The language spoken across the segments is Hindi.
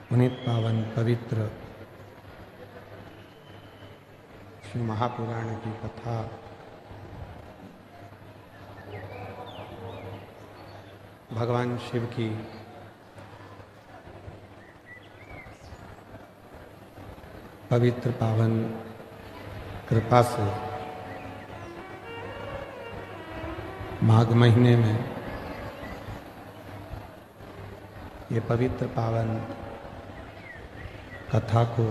पुनीत पावन पवित्र श्री महापुराण की कथा भगवान शिव की पवित्र पावन कृपा से माघ महीने में ये पवित्र पावन कथा को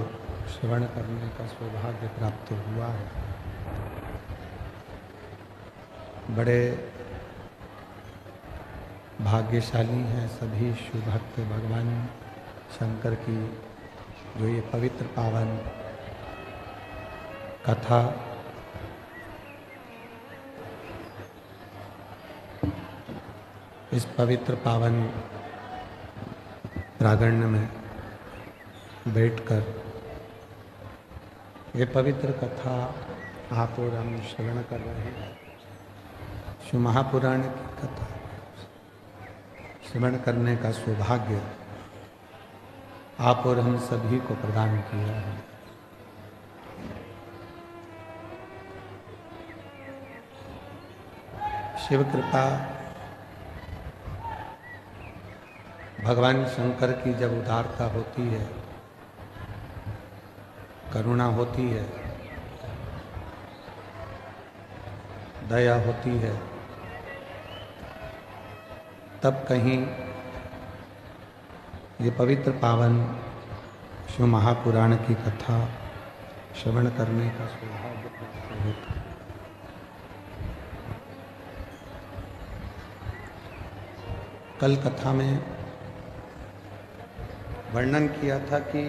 श्रवण करने का सौभाग्य प्राप्त हुआ है। बड़े भाग्यशाली हैं सभी शिव भक्त भगवान शंकर की जो ये पवित्र पावन कथा इस पवित्र पावन प्रांगण में बैठकर ये पवित्र कथा आप और हम श्रवण कर रहे हैं। शिव महापुराण की कथा श्रवण करने का सौभाग्य आप और हम सभी को प्रदान किया है। शिव कृपा भगवान शंकर की जब उदारता होती है, करुणा होती है, दया होती है, तब कहीं ये पवित्र पावन शिव महापुराण की कथा श्रवण करने का सौभाग्य प्राप्त होता है। कल कथा में वर्णन किया था कि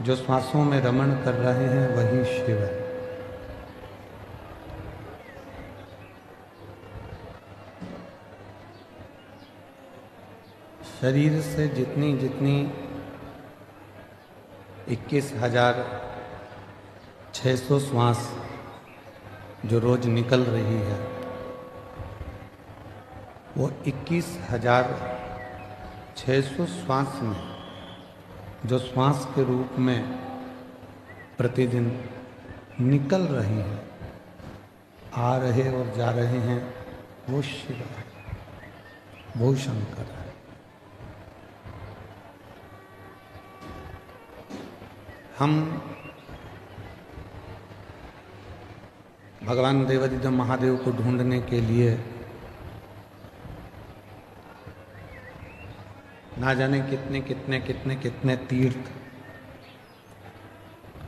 जो श्वासों में रमण कर रहे हैं वही शिव है। शरीर से जितनी जितनी 21,600 श्वास जो रोज निकल रही है, वो 21,600 श्वास में जो श्वास के रूप में प्रतिदिन निकल रही है, आ रहे और जा रहे हैं, वो शिव है, वो शंकर है। हम भगवान देवाधिदेव महादेव को ढूंढने के लिए ना जाने कितने कितने कितने कितने तीर्थ,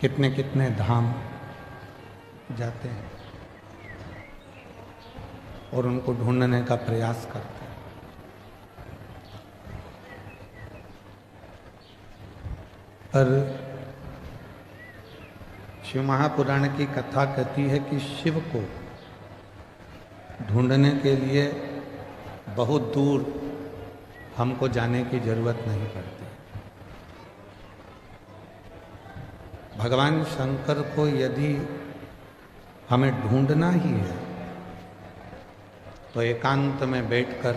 कितने कितने धाम जाते हैं और उनको ढूंढने का प्रयास करते हैं। पर शिव महापुराण की कथा कहती है कि शिव को ढूंढने के लिए बहुत दूर हमको जाने की जरूरत नहीं पड़ती। भगवान शंकर को यदि हमें ढूंढना ही है तो एकांत में बैठकर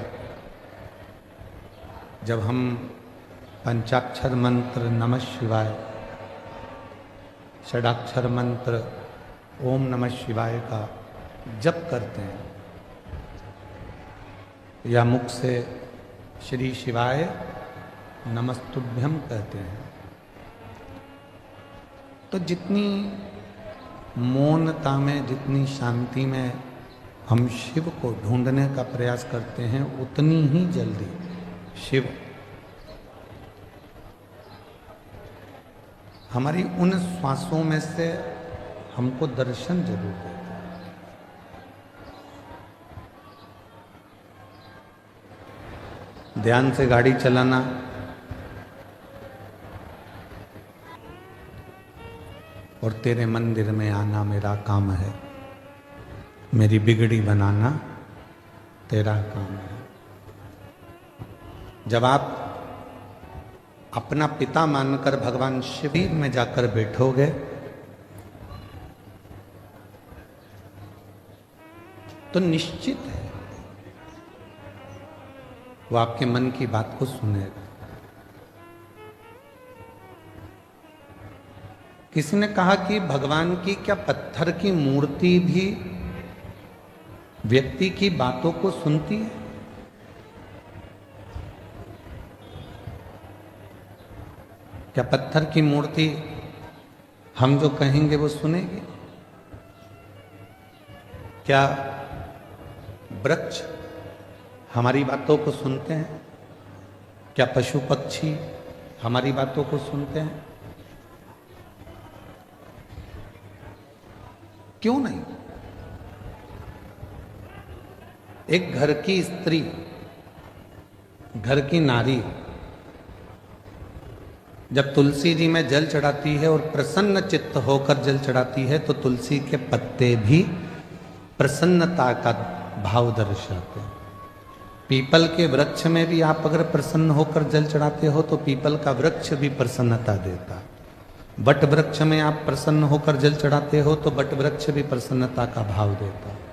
जब हम पंचाक्षर मंत्र नमः शिवाय, षडाक्षर मंत्र ओम नमः शिवाय का जप करते हैं या मुख से श्री शिवाय नमस्तुभ्यम कहते हैं, तो जितनी मौनता में, जितनी शांति में हम शिव को ढूंढने का प्रयास करते हैं, उतनी ही जल्दी शिव हमारी उन श्वासों में से हमको दर्शन जरूर देते हैं। ध्यान से गाड़ी चलाना, और तेरे मंदिर में आना मेरा काम है, मेरी बिगड़ी बनाना तेरा काम है। जब आप अपना पिता मानकर भगवान शिव में जाकर बैठोगे तो निश्चित है वो आपके मन की बात को सुनेगा। किसी ने कहा कि भगवान की क्या पत्थर की मूर्ति भी व्यक्ति की बातों को सुनती है? क्या पत्थर की मूर्ति हम जो कहेंगे वो सुनेगी? क्या वृक्ष हमारी बातों को सुनते हैं? क्या पशु पक्षी हमारी बातों को सुनते हैं? क्यों नहीं? एक घर की स्त्री, घर की नारी जब तुलसी जी में जल चढ़ाती है और प्रसन्न चित्त होकर जल चढ़ाती है तो तुलसी के पत्ते भी प्रसन्नता का भाव दर्शाते हैं। पीपल के वृक्ष में भी आप अगर प्रसन्न होकर जल चढ़ाते हो तो पीपल का वृक्ष भी प्रसन्नता देता है। बट वृक्ष में आप प्रसन्न होकर जल चढ़ाते हो तो बट वृक्ष भी प्रसन्नता का भाव देता है।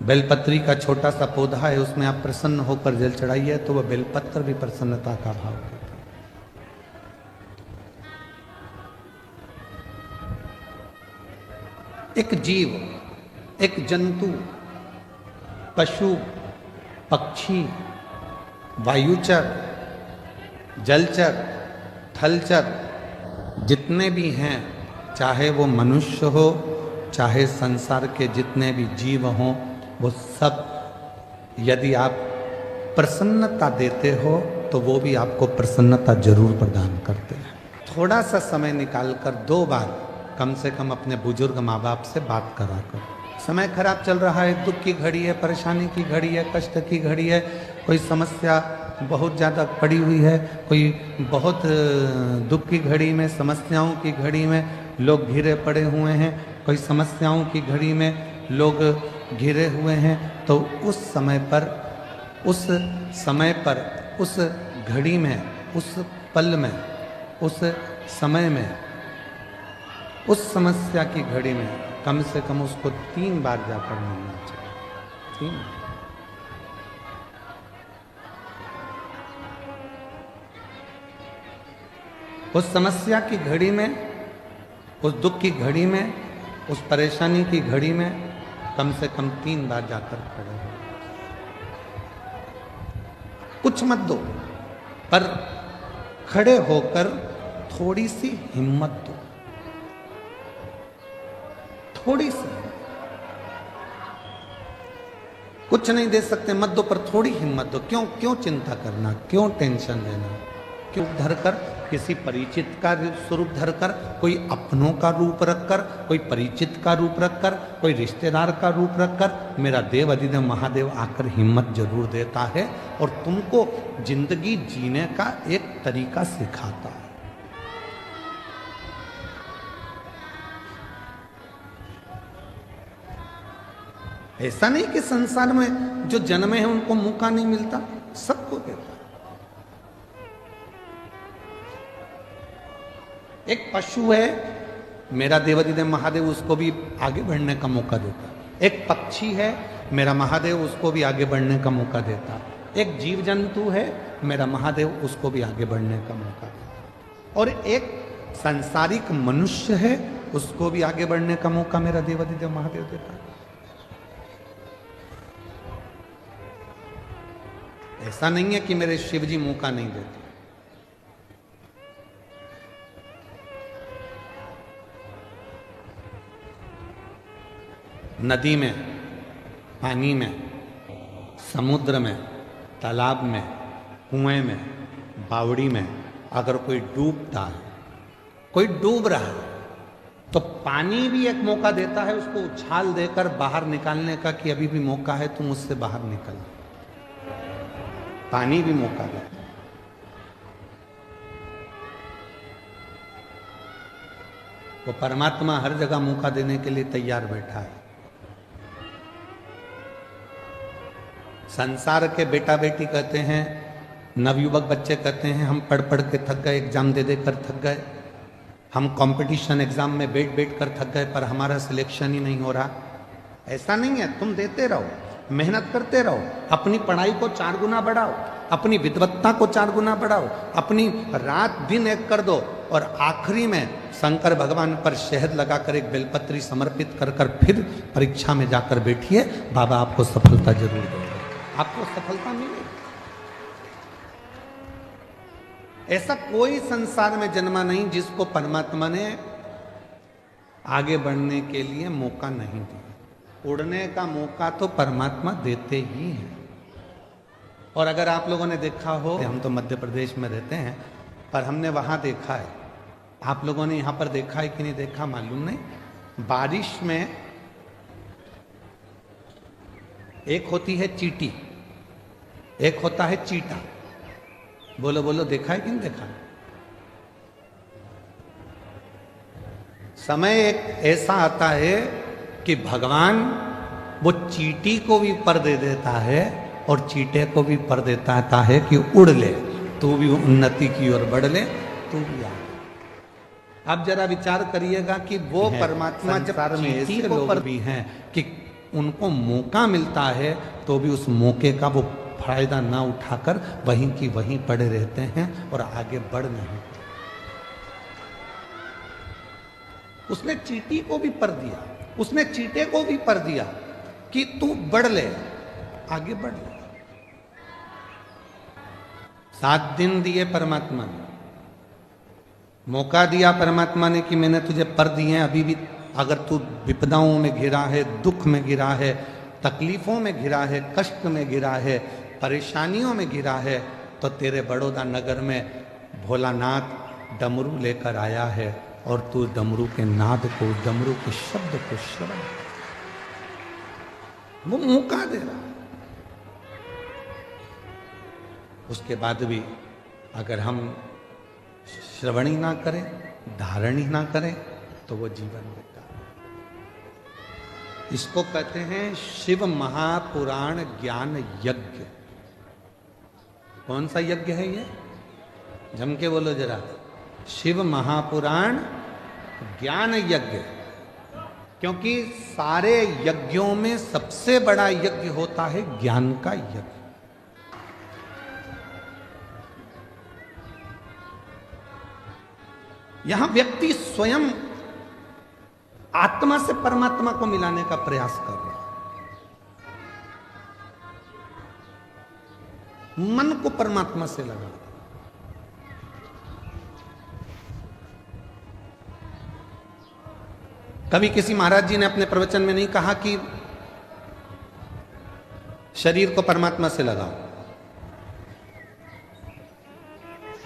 बेलपत्री का छोटा सा पौधा है, उसमें आप प्रसन्न होकर जल चढ़ाइए तो वह बेलपत्र भी प्रसन्नता का भाव देता है। एक जीव, एक जंतु, पशु, पक्षी, वायुचर, जलचर, थलचर जितने भी हैं, चाहे वो मनुष्य हो, चाहे संसार के जितने भी जीव हों, वो सब यदि आप प्रसन्नता देते हो तो वो भी आपको प्रसन्नता जरूर प्रदान करते हैं। थोड़ा सा समय निकालकर 2 बार कम से कम अपने बुजुर्ग माँ बाप से बात करा कर। समय खराब चल रहा है, दुख की घड़ी है, परेशानी की घड़ी है, कष्ट की घड़ी है, कोई समस्या बहुत ज़्यादा पड़ी हुई है, कोई बहुत दुख की घड़ी में, समस्याओं की घड़ी में लोग घिरे पड़े हुए हैं, कोई समस्याओं की घड़ी में लोग घिरे हुए हैं, तो उस समय पर, उस घड़ी में, उस पल में, उस समय में, उस समस्या की घड़ी में कम से कम उसको 3 बार जाकर मिलना चाहिए। 3 उस समस्या की घड़ी में, उस दुख की घड़ी में, उस परेशानी की घड़ी में कम से कम 3 बार जाकर खड़े हो। कुछ मत दो, पर खड़े होकर थोड़ी सी हिम्मत दो, थोड़ी सी। कुछ नहीं दे सकते मत दो, पर थोड़ी हिम्मत दो। क्यों चिंता करना, क्यों टेंशन लेना, क्यों धरकर किसी परिचित का स्वरूप धरकर, कोई अपनों का रूप रखकर, कोई परिचित का रूप रखकर, कोई रिश्तेदार का रूप रखकर मेरा देव अधिदेव महादेव आकर हिम्मत जरूर देता है और तुमको जिंदगी जीने का एक तरीका सिखाता है। ऐसा नहीं कि संसार में जो जन्मे हैं उनको मौका नहीं मिलता, सबको देता है। एक पशु है, मेरा देवाधिदेव महादेव उसको भी आगे बढ़ने का मौका देता है। एक पक्षी है, मेरा महादेव उसको भी आगे बढ़ने का मौका देता है। एक जीव जंतु है, मेरा महादेव उसको भी आगे बढ़ने का मौका देता है। और एक सांसारिक मनुष्य है, उसको भी आगे बढ़ने का मौका मेरा देवाधिदेव महादेव देता है। ऐसा नहीं है कि मेरे शिव जी मौका नहीं देते। नदी में, पानी में, समुद्र में, तालाब में, कुएं में, बावड़ी में अगर कोई डूबता है, कोई डूब रहा है, तो पानी भी एक मौका देता है उसको उछाल देकर बाहर निकालने का कि अभी भी मौका है, तुम उससे बाहर निकल। पानी भी मौका देता है। वो परमात्मा हर जगह मौका देने के लिए तैयार बैठा है। संसार के बेटा बेटी कहते हैं, नवयुवक बच्चे कहते हैं हम पढ़ पढ़ के थक गए, एग्जाम दे दे कर थक गए, हम कंपटीशन एग्जाम में बैठ बैठ कर थक गए, पर हमारा सिलेक्शन ही नहीं हो रहा। ऐसा नहीं है, तुम देते रहो, मेहनत करते रहो, अपनी पढ़ाई को 4 गुना बढ़ाओ, अपनी विद्वत्ता को 4 गुना बढ़ाओ, अपनी रात दिन एक कर दो, और आखिरी में शंकर भगवान पर शहद लगाकर एक बेलपत्री समर्पित कर कर फिर परीक्षा में जाकर बैठिए, बाबा आपको सफलता जरूर देंगे, आपको सफलता मिलेगी। ऐसा कोई संसार में जन्मा नहीं जिसको परमात्मा ने आगे बढ़ने के लिए मौका नहीं दिया। उड़ने का मौका तो परमात्मा देते ही हैं। और अगर आप लोगों ने देखा हो, हम तो मध्य प्रदेश में रहते हैं, पर हमने वहां देखा है, आप लोगों ने यहां पर देखा है कि नहीं देखा मालूम नहीं, बारिश में एक होती है चींटी, एक होता है चीटा। बोलो बोलो, देखा है कि नहीं देखा? समय एक ऐसा आता है कि भगवान वो चींटी को भी पर दे देता है और चीटे को भी पर देता है कि उड़ ले, तू भी उन्नति की ओर बढ़ ले, तू भी आ। अब जरा विचार करिएगा कि वो परमात्मा जब चींटी को पर भी हैं कि उनको मौका मिलता है तो भी उस मौके का वो फायदा ना उठाकर वहीं की वहीं पड़े रहते हैं और आगे बढ़ नहीं। उसने चींटी को भी पर दिया, उसने चीटे को भी पर दिया कि तू बढ़ ले, आगे बढ़ ले। 7 दिन दिए परमात्मा ने, मौका दिया परमात्मा ने कि मैंने तुझे पर दिए हैं, अभी भी अगर तू विपदाओं में घिरा है, दुख में घिरा है, तकलीफों में घिरा है, कष्ट में घिरा है, परेशानियों में घिरा है, तो तेरे बड़ौदा नगर में भोलानाथ डमरू लेकर आया है और तू डमरू के नाद को, डमरू के शब्द को श्रवण, वो मौका दे रहा। उसके बाद भी अगर हम श्रवण ही ना करें, धारण ही ना करें, तो वो जीवन बेकार। इसको कहते हैं शिव महापुराण ज्ञान यज्ञ। कौन सा यज्ञ है ये? जम के बोलो जरा। शिव महापुराण ज्ञान यज्ञ। क्योंकि सारे यज्ञों में सबसे बड़ा यज्ञ होता है ज्ञान का यज्ञ। यहां व्यक्ति स्वयं आत्मा से परमात्मा को मिलाने का प्रयास कर रहा है, मन को परमात्मा से लगा। कभी किसी महाराज जी ने अपने प्रवचन में नहीं कहा कि शरीर को परमात्मा से लगाओ।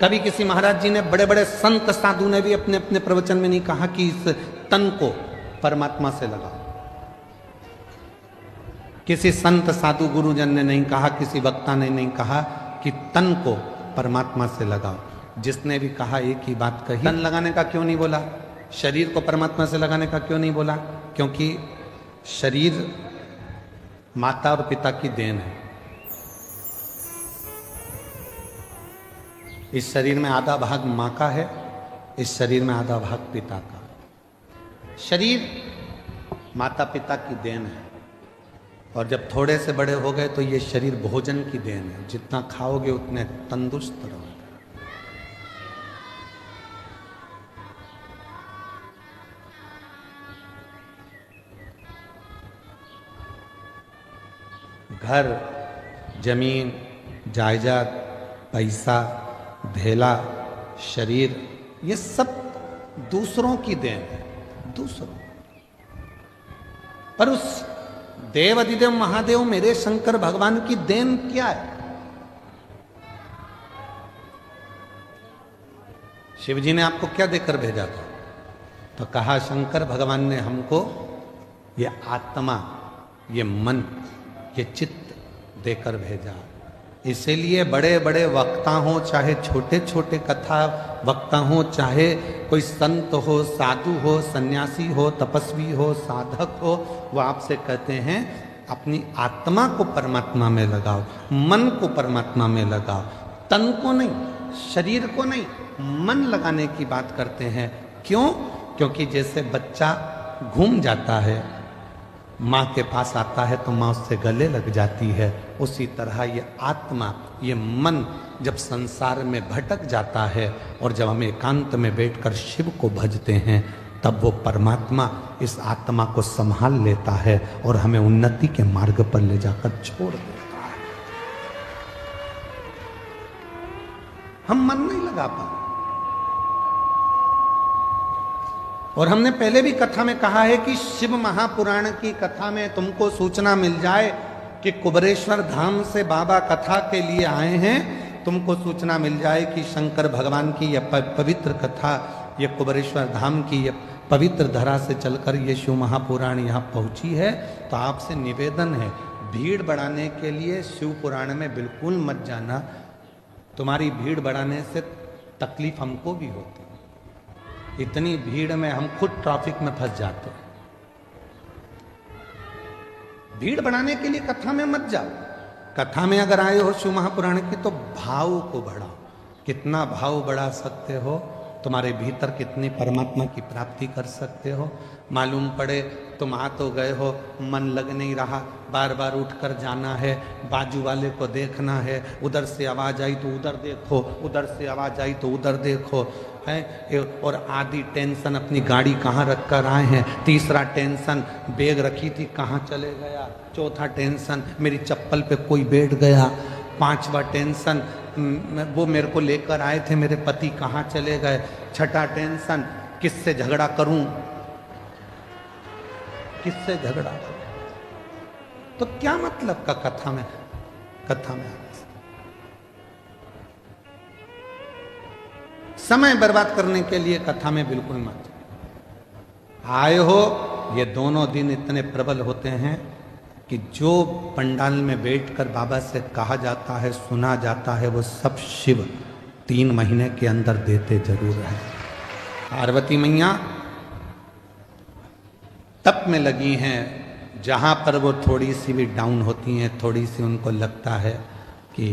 कभी किसी महाराज जी ने, बड़े बड़े संत साधु ने भी अपने अपने प्रवचन में नहीं कहा कि इस तन को परमात्मा से लगाओ। किसी संत साधु गुरुजन ने नहीं कहा, किसी वक्ता ने नहीं कहा कि तन को परमात्मा से लगाओ। जिसने भी कहा एक ही बात कही। तन लगाने का क्यों नहीं बोला? शरीर को परमात्मा से लगाने का क्यों नहीं बोला? क्योंकि शरीर माता और पिता की देन है। इस शरीर में आधा भाग मां का है, इस शरीर में आधा भाग पिता का। शरीर माता पिता की देन है, और जब थोड़े से बड़े हो गए तो ये शरीर भोजन की देन है। जितना खाओगे उतने तंदुरुस्त रहोगे। घर, जमीन, जायदाद, पैसा, धेला, शरीर, ये सब दूसरों की देन है, दूसरों। पर उस देव अधिदेव महादेव मेरे शंकर भगवान की देन क्या है? शिव जी ने आपको क्या देकर भेजा था? तो कहा शंकर भगवान ने हमको ये आत्मा, ये मन, ये चित्त देकर भेजा। इसीलिए बड़े बड़े वक्ता हो, चाहे छोटे छोटे कथा वक्ता हो, चाहे कोई संत हो, साधु हो, सन्यासी हो, तपस्वी हो, साधक हो, वो आपसे कहते हैं अपनी आत्मा को परमात्मा में लगाओ, मन को परमात्मा में लगाओ, तन को नहीं, शरीर को नहीं, मन लगाने की बात करते हैं। क्यों? क्योंकि जैसे बच्चा घूम जाता है माँ के पास आता है तो माँ उससे गले लग जाती है। उसी तरह ये आत्मा, ये मन जब संसार में भटक जाता है और जब हम एकांत में बैठकर शिव को भजते हैं, तब वो परमात्मा इस आत्मा को संभाल लेता है और हमें उन्नति के मार्ग पर ले जाकर छोड़ देता है। हम मन नहीं लगा पा। और हमने पहले भी कथा में कहा है कि शिव महापुराण की कथा में तुमको सूचना मिल जाए कि कुबरेश्वर धाम से बाबा कथा के लिए आए हैं, तुमको सूचना मिल जाए कि शंकर भगवान की यह पवित्र कथा, ये कुबरेश्वर धाम की ये पवित्र धरा से चलकर ये शिव महापुराण यहाँ पहुँची है, तो आपसे निवेदन है, भीड़ बढ़ाने के लिए शिव पुराण में बिल्कुल मत जाना। तुम्हारी भीड़ बढ़ाने से तकलीफ हमको भी होती है। इतनी भीड़ में हम खुद ट्रैफिक में फंस जाते हैं। भीड़ बढ़ाने के लिए कथा में मत जाओ। कथा में अगर आए हो शिव महापुराण की, तो भाव को बढ़ाओ। कितना भाव बढ़ा सकते हो, तुम्हारे भीतर कितनी परमात्मा की प्राप्ति कर सकते हो। मालूम पड़े तुम आ तो गए हो, मन लग नहीं रहा, बार बार उठकर जाना है, बाजू वाले को देखना है, उधर से आवाज आई तो उधर देखो, उधर से आवाज आई तो उधर देखो, है। और आधी टेंशन अपनी गाड़ी कहाँ रख कर आए हैं, तीसरा टेंशन बैग रखी थी कहाँ चले गया, चौथा टेंशन मेरी चप्पल पे कोई बैठ गया, पांचवा टेंशन वो मेरे को लेकर आए थे मेरे पति कहाँ चले गए, छठा टेंशन किससे झगड़ा करूं, किससे झगड़ा करूं। तो क्या मतलब का कथा में आने से? समय बर्बाद करने के लिए कथा में बिल्कुल मत आए हो। ये दोनों दिन इतने प्रबल होते हैं कि जो पंडाल में बैठकर बाबा से कहा जाता है, सुना जाता है, वो सब शिव 3 महीने के अंदर देते जरूर हैं। पार्वती मैया तप में लगी हैं, जहां पर वो थोड़ी सी भी डाउन होती हैं, थोड़ी सी उनको लगता है कि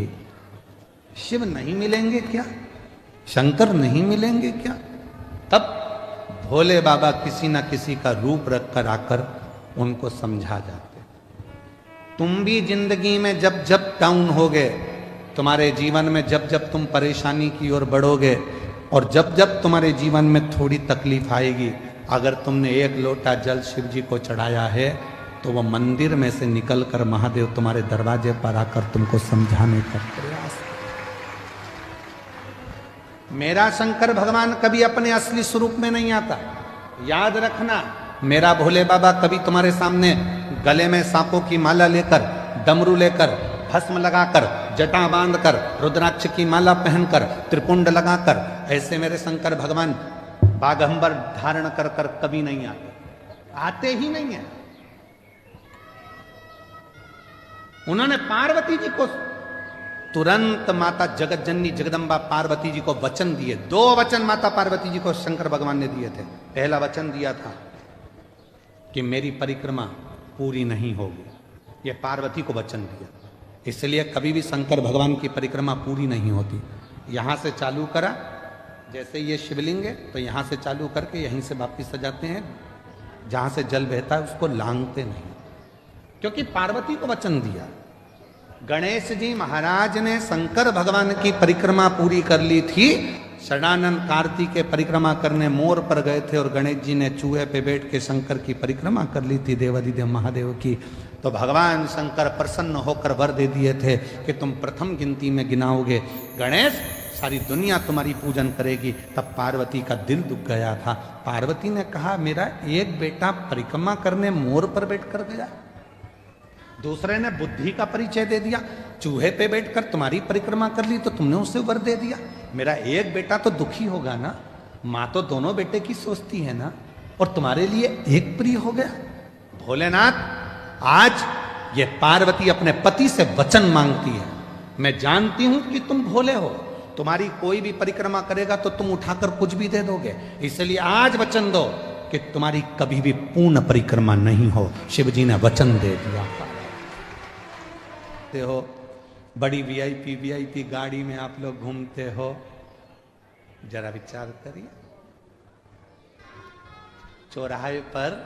शिव नहीं मिलेंगे क्या, शंकर नहीं मिलेंगे क्या, तब भोले बाबा किसी ना किसी का रूप रखकर आकर उनको समझा जाते। तुम भी जिंदगी में जब जब डाउन होगे, तुम्हारे जीवन में जब जब तुम परेशानी की ओर बढ़ोगे और जब जब तुम्हारे जीवन में थोड़ी तकलीफ आएगी, अगर तुमने 1 लोटा जल शिव जी को चढ़ाया है, तो वह मंदिर में से निकलकर महादेव तुम्हारे दरवाजे पर आकर तुमको समझाने का प्रयास। मेरा शंकर भगवान कभी अपने असली स्वरूप में नहीं आता, याद रखना। मेरा भोले बाबा कभी तुम्हारे सामने गले में सांपों की माला लेकर, डमरू लेकर, भस्म लगाकर, जटा बांधकर, रुद्राक्ष की माला पहनकर, त्रिपुंड लगाकर, ऐसे मेरे शंकर भगवान बागंबर धारण कर कर कभी नहीं आते ही नहीं है। उन्होंने पार्वती जी को तुरंत माता जगत जननी जगदम्बा पार्वती जी को वचन दिए। 2 वचन माता पार्वती जी को शंकर भगवान ने दिए थे। पहला वचन दिया था कि मेरी परिक्रमा पूरी नहीं होगी, ये पार्वती को वचन दिया। इसलिए कभी भी शंकर भगवान की परिक्रमा पूरी नहीं होती। यहाँ से चालू करा, जैसे ये शिवलिंग है तो यहाँ से चालू करके यहीं से वापिस आ जाते हैं, जहाँ से जल बहता है उसको लांघते नहीं, क्योंकि पार्वती को वचन दिया। गणेश जी महाराज ने शंकर भगवान की परिक्रमा पूरी कर ली थी। षडानंद कार्तिक के परिक्रमा करने मोर पर गए थे और गणेश जी ने चूहे पे बैठ के शंकर की परिक्रमा कर ली थी, देवादिदेव महादेव की। तो भगवान शंकर प्रसन्न होकर वर दे दिए थे कि तुम प्रथम गिनती में गिनाओगे गणेश, सारी दुनिया तुम्हारी पूजन करेगी। तब पार्वती का दिल दुख गया था। पार्वती ने कहा मेरा एक बेटा परिक्रमा करने मोर पर बैठ कर गया, दूसरे ने बुद्धि का परिचय दे दिया, चूहे पे बैठकर तुम्हारी परिक्रमा कर ली तो तुमने उसे वर दे दिया। मेरा एक बेटा तो दुखी होगा ना, माँ तो दोनों बेटे की सोचती है ना, और तुम्हारे लिए एक प्रिय हो गया। भोलेनाथ, आज ये पार्वती अपने पति से वचन मांगती है। मैं जानती हूं कि तुम भोले हो, तुम्हारी कोई भी परिक्रमा करेगा तो तुम उठाकर कुछ भी दे दोगे, इसलिए आज वचन दो कि तुम्हारी कभी भी पूर्ण परिक्रमा नहीं हो। शिव जी ने वचन दे दिया। हो बड़ी वीआईपी गाड़ी में आप लोग घूमते हो, जरा विचार करिए। चौराहे पर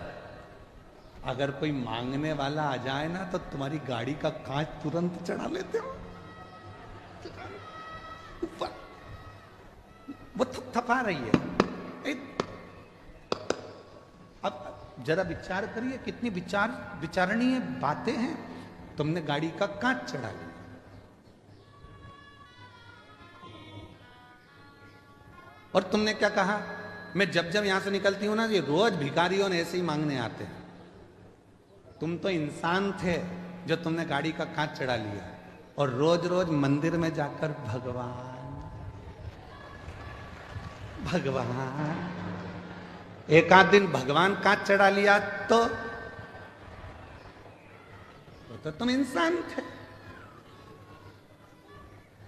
अगर कोई मांगने वाला आ जाए ना तो तुम्हारी गाड़ी का कांच तुरंत चढ़ा लेते हो ऊपर। वो थपथपा रही है। अब जरा विचार करिए कितनी विचारणीय बातें हैं। तुमने गाड़ी का कांच चढ़ा लिया, और तुमने क्या कहा, मैं जब जब यहां से निकलती हूं ना, ये रोज भिखारियों ने ऐसे ही मांगने आते हैं। तुम तो इंसान थे जो तुमने गाड़ी का कांच चढ़ा लिया, और रोज रोज मंदिर में जाकर भगवान भगवान, एक आध दिन भगवान कांच चढ़ा लिया तो तुम इंसान थे।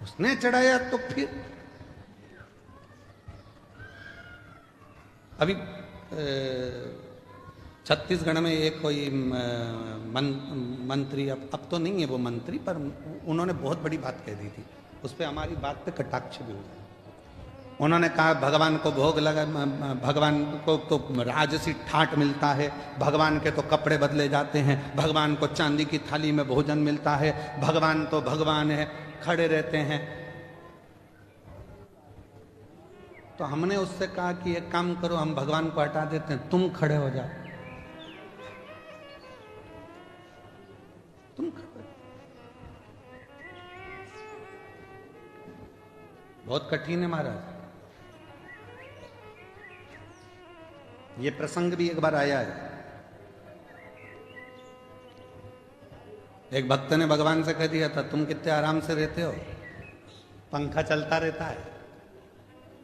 उसने चढ़ाया तो फिर अभी छत्तीसगढ़ में एक कोई मंत्री, अब तो नहीं है वो मंत्री, पर उन्होंने बहुत बड़ी बात कह दी थी। उस पर हमारी बात पे कटाक्ष भी हुआ। उन्होंने कहा भगवान को भोग लगा, भगवान को तो राजसी ठाट मिलता है, भगवान के तो कपड़े बदले जाते हैं, भगवान को चांदी की थाली में भोजन मिलता है, भगवान तो भगवान है, खड़े रहते हैं। तो हमने उससे कहा कि एक काम करो, हम भगवान को हटा देते हैं, तुम खड़े हो जाओ। तुम खड़े। बहुत कठिन है महाराज। ये प्रसंग भी एक बार आया है। एक भक्त ने भगवान से कह दिया था, तुम कितने आराम से रहते हो, पंखा चलता रहता है,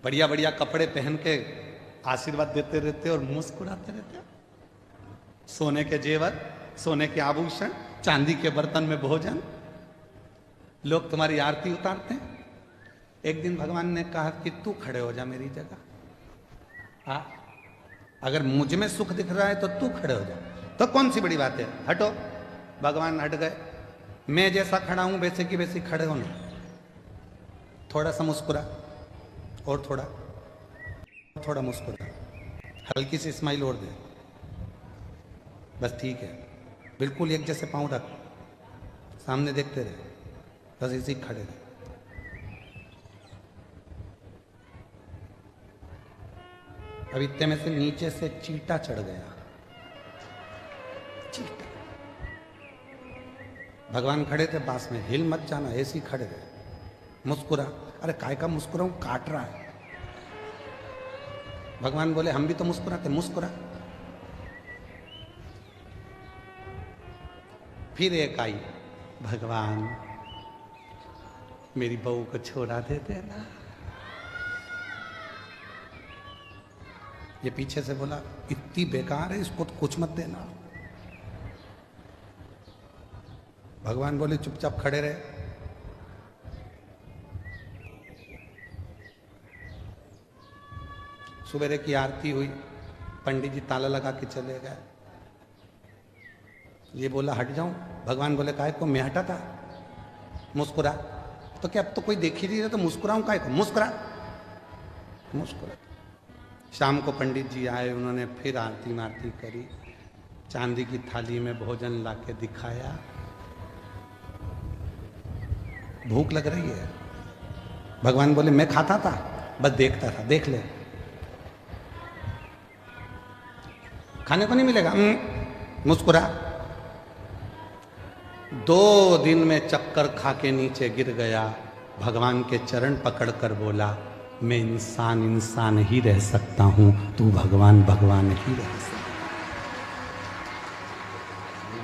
बढ़िया बढ़िया कपड़े पहन के आशीर्वाद देते रहते हो और मुस्कुराते रहते हो, सोने के जेवर, सोने के आभूषण, चांदी के बर्तन में भोजन, लोग तुम्हारी आरती उतारते हैं। एक दिन भगवान ने कहा कि तू खड़े हो जा मेरी जगह। हाँ, अगर मुझ में सुख दिख रहा है तो तू खड़े हो जा, तो कौन सी बड़ी बात है, हटो। भगवान हट गए। मैं जैसा खड़ा हूं वैसे की वैसी खड़े होना। थोड़ा सा मुस्कुरा, और थोड़ा मुस्कुरा, हल्की सी स्माइल और दे, बस ठीक है। बिल्कुल एक जैसे पांव रख, सामने देखते रहे, बस इसी खड़े रहे। अब इतने में से नीचे से चींटा चढ़ गया। चींटा। भगवान खड़े थे पास में, हिल मत जाना, ऐसे ही खड़े रहे। मुस्कुरा, अरे काय का मुस्कुराऊं, काट रहा है। भगवान बोले हम भी तो मुस्कुराते, मुस्कुरा। फिर एक आई, भगवान मेरी बहू को छोड़ा दे देना। ये पीछे से बोला इतनी बेकार है, इसको तो कुछ मत देना। भगवान बोले चुपचाप खड़े रहे। सुबेरे की आरती हुई, पंडित जी ताला लगा के चले गए। ये बोला हट जाऊं, भगवान बोले काहे को, मैं हटा था, मुस्कुरा। तो क्या अब तो कोई देख ही नहीं रहा, तो मुस्कुराऊं काहे को, मुस्कुरा। मुस्कुरा। शाम को पंडित जी आए, उन्होंने फिर आरती मारती करी, चांदी की थाली में भोजन लाके दिखाया। भूख लग रही है। भगवान बोले मैं खाता था, बस देखता था, देख ले, खाने को नहीं मिलेगा। मुस्कुरा। 2 दिन में चक्कर खा के नीचे गिर गया। भगवान के चरण पकड़कर बोला मैं इंसान ही रह सकता हूं, तू भगवान ही रह सकता।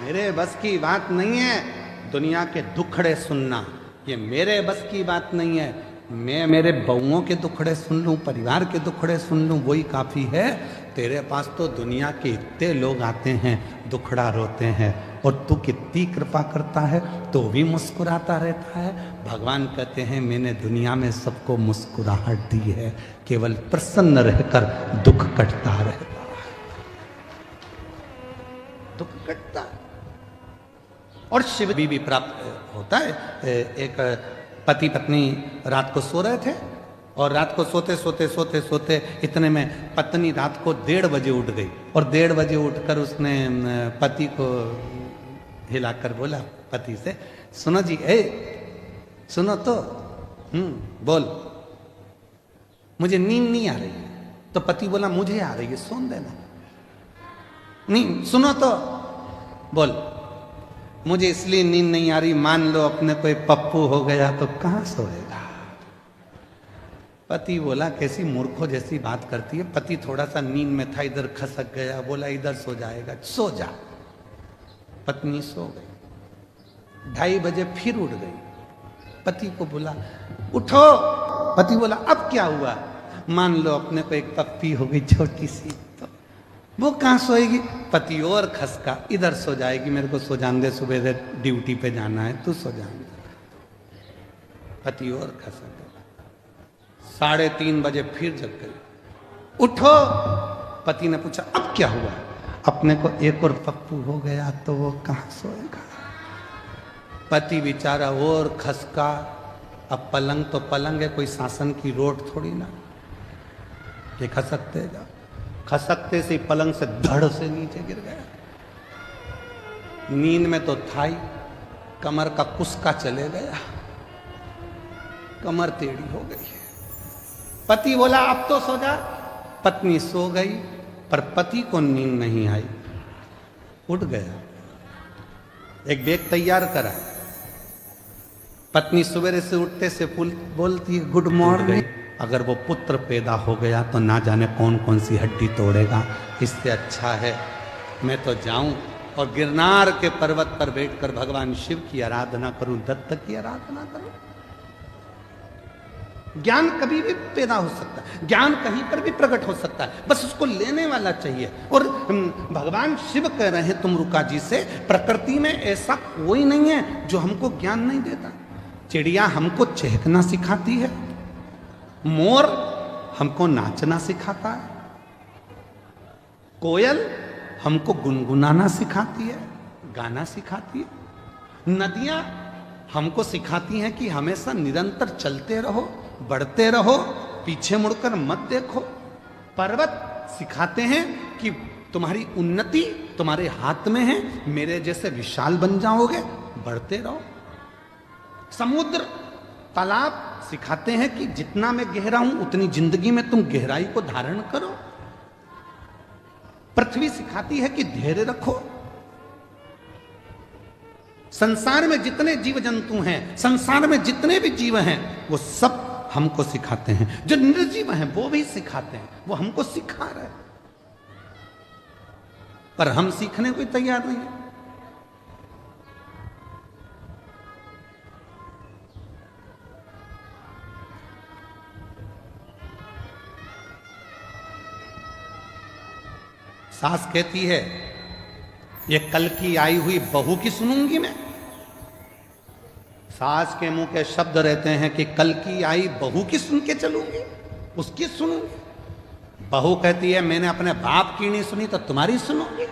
मेरे बस की बात नहीं है दुनिया के दुखड़े सुनना, ये मेरे बस की बात नहीं है। मैं मेरे बउओं के दुखड़े सुन लूं, परिवार के दुखड़े सुन लूं, वही काफी है। तेरे पास तो दुनिया के इतने लोग आते हैं, दुखड़ा रोते हैं, और तू कितनी कृपा करता है तो भी मुस्कुराता रहता है। भगवान कहते हैं मैंने दुनिया में सबको मुस्कुराहट दी है, केवल प्रसन्न रहकर दुख कटता रहता है, दुख कटता है। और शिव भी प्राप्त होता है। एक पति पत्नी रात को सो रहे थे, और रात को सोते सोते सोते सोते इतने में पत्नी रात को 1:30 बजे उठ गई, और 1:30 बजे उठकर उसने पति को हिलाकर बोला पति से, सुनो जी, सुनो तो, बोल, मुझे नींद नहीं आ रही है। तो पति बोला, मुझे आ रही है, सोन देना। नहीं, सुनो तो, बोल, मुझे इसलिए नींद नहीं आ रही, मान लो अपने कोई पप्पू हो गया तो कहां सोएगा। पति बोला, कैसी मूर्खों जैसी बात करती है। पति थोड़ा सा नींद में था, इधर खसक गया, बोला इधर सो जाएगा, सो जा। पत्नी सो गई। 2:30 बजे फिर उठ गई, पति को बोला, उठो। पति बोला, अब क्या हुआ। मान लो अपने को एक पप्पी हो गई छोटी सी, तो वो कहां सोएगी। पति और खसका, इधर सो जाएगी, मेरे को सो जान दे, सुबह ड्यूटी पे जाना है, तू सो जान दे। पति और खसक गया। 3:30 बजे फिर जग गई, उठो। पति ने पूछा, अब क्या हुआ। अपने को एक और पप्पू हो गया तो वो कहां सोएगा। पति बेचारा और खसका। अब पलंग तो पलंग है, कोई शासन की रोड थोड़ी ना कि खसकतेगा। खसकते से पलंग से धड़ से नीचे गिर गया। नींद में तो था ही, कमर का कुस्का चले गया, कमर टेढ़ी हो गई। पति बोला, अब तो सो जा। पत्नी सो गई, पर पति को नींद नहीं आई, उठ गया। एक बैग तैयार करा। पत्नी सवेरे से उठते से बोलती है, गुड मॉर्निंग। अगर वो पुत्र पैदा हो गया तो ना जाने कौन कौन सी हड्डी तोड़ेगा। इससे अच्छा है मैं तो जाऊं और गिरनार के पर्वत पर बैठकर भगवान शिव की आराधना करूं, दत्त की आराधना करूं। ज्ञान कभी भी पैदा हो सकता है, ज्ञान कहीं पर भी प्रकट हो सकता है, बस उसको लेने वाला चाहिए। और भगवान शिव कह रहे हैं तुमरुका जी से, प्रकृति में ऐसा कोई नहीं है जो हमको ज्ञान नहीं देता। चिड़िया हमको चहकना सिखाती है, मोर हमको नाचना सिखाता है, कोयल हमको गुनगुनाना सिखाती है, गाना सिखाती है, नदियां हमको सिखाती हैं कि हमेशा निरंतर चलते रहो, बढ़ते रहो, पीछे मुड़कर मत देखो। पर्वत सिखाते हैं कि तुम्हारी उन्नति तुम्हारे हाथ में है, मेरे जैसे विशाल बन जाओगे, बढ़ते रहो। समुद्र तालाब सिखाते हैं कि जितना मैं गहरा हूं उतनी जिंदगी में तुम गहराई को धारण करो। पृथ्वी सिखाती है कि धैर्य रखो। संसार में जितने जीव जंतु हैं, संसार में जितने भी जीव हैं, वो सब हमको सिखाते हैं। जो निर्जीव हैं वो भी सिखाते हैं, वो हमको सिखा रहे हैं, पर हम सीखने को तैयार नहीं है। सास कहती है, ये कल की आई हुई बहू की सुनूंगी मैं। सास के मुंह के शब्द रहते हैं कि कल की आई बहू की सुन के चलूंगी, उसकी सुनूंगी। बहू कहती है, मैंने अपने बाप की नहीं सुनी तो तुम्हारी सुनूंगी।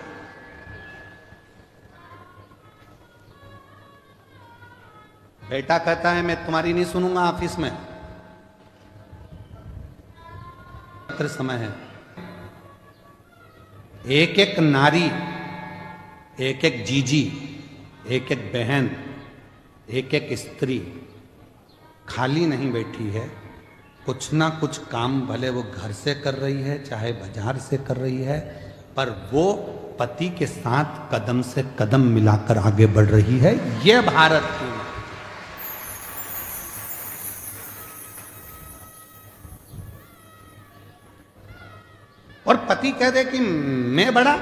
बेटा कहता है, मैं तुम्हारी नहीं सुनूंगा ऑफिस में। समय है, एक एक नारी, एक एक जीजी, एक एक बहन, एक एक स्त्री खाली नहीं बैठी है। कुछ ना कुछ काम भले वो घर से कर रही है, चाहे बाजार से कर रही है, पर वो पति के साथ कदम से कदम मिलाकर आगे बढ़ रही है। ये भारत की। और पति कह दे कि मैं बड़ा,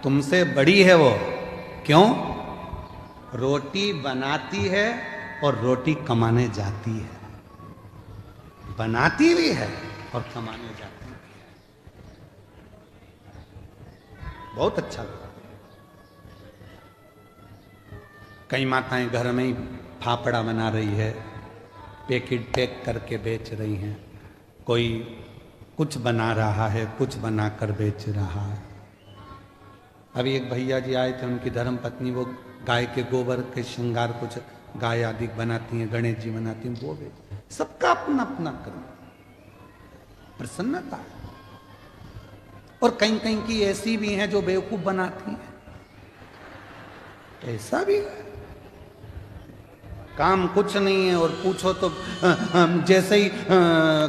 तुमसे बड़ी है वो। क्यों? रोटी बनाती है और रोटी कमाने जाती है। बनाती भी है और कमाने जाती भी है। बहुत अच्छा लगा। कई माताएं घर में ही फाफड़ा बना रही है, पैकेट पैक करके बेच रही हैं। कोई कुछ बना रहा है, कुछ बनाकर बेच रहा है। अभी एक भैया जी आए थे, उनकी धर्म पत्नी वो गाय के गोबर के श्रृंगार कुछ गाय आदि बनाती हैं, गणेश जी बनाती हैं, वो बेच। सबका अपना अपना कर्म। प्रसन्नता है। और कहीं कहीं की ऐसी भी हैं जो बेवकूफ बनाती हैं, ऐसा भी है। काम कुछ नहीं है और पूछो तो जैसे ही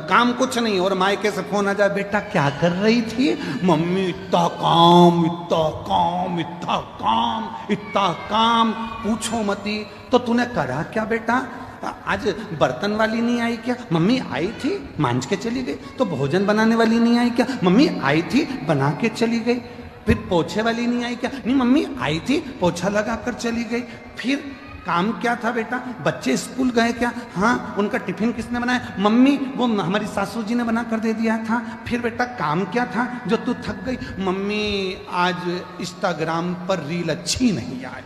काम कुछ नहीं और मायके से फोन आ जाए, बेटा क्या कर रही थी? मम्मी इतना काम इतना काम इतना काम इतना काम, पूछो मती। तो तूने करा क्या बेटा? आज बर्तन वाली नहीं आई क्या? मम्मी आई थी, मांझ के चली गई। तो भोजन बनाने वाली नहीं आई क्या? मम्मी आई थी, बना के चली गई। फिर पोछे वाली नहीं आई क्या? नहीं मम्मी आई थी, पोछा लगा कर चली गई। फिर काम क्या था बेटा? बच्चे स्कूल गए क्या? हाँ। उनका टिफिन किसने बनाया? मम्मी, वो हमारी सासू जी ने बना कर दे दिया था। फिर बेटा काम क्या था जो तू थक गई? मम्मी आज इंस्टाग्राम पर रील अच्छी नहीं आई,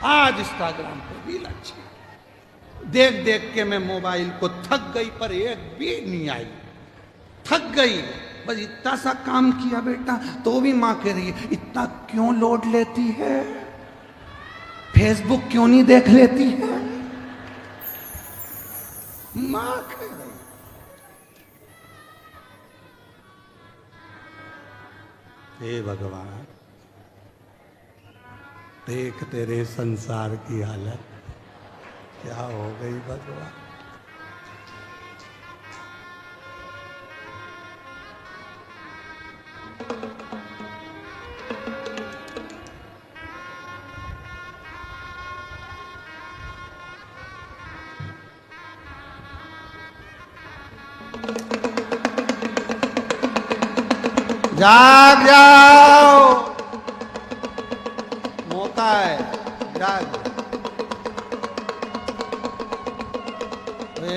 आज इंस्टाग्राम पर रील अच्छी देख देख के मैं मोबाइल को थक गई, पर एक भी नहीं आई। थक गई, बस इतना सा काम किया बेटा। तो भी मां कह रही है इतना क्यों लोड लेती है? फेसबुक क्यों नहीं देख लेती है? मां कह रही। हे भगवान, देख तेरे संसार की हालत क्या हो गई भगवान। जाग जाओ, मौका है, जाग।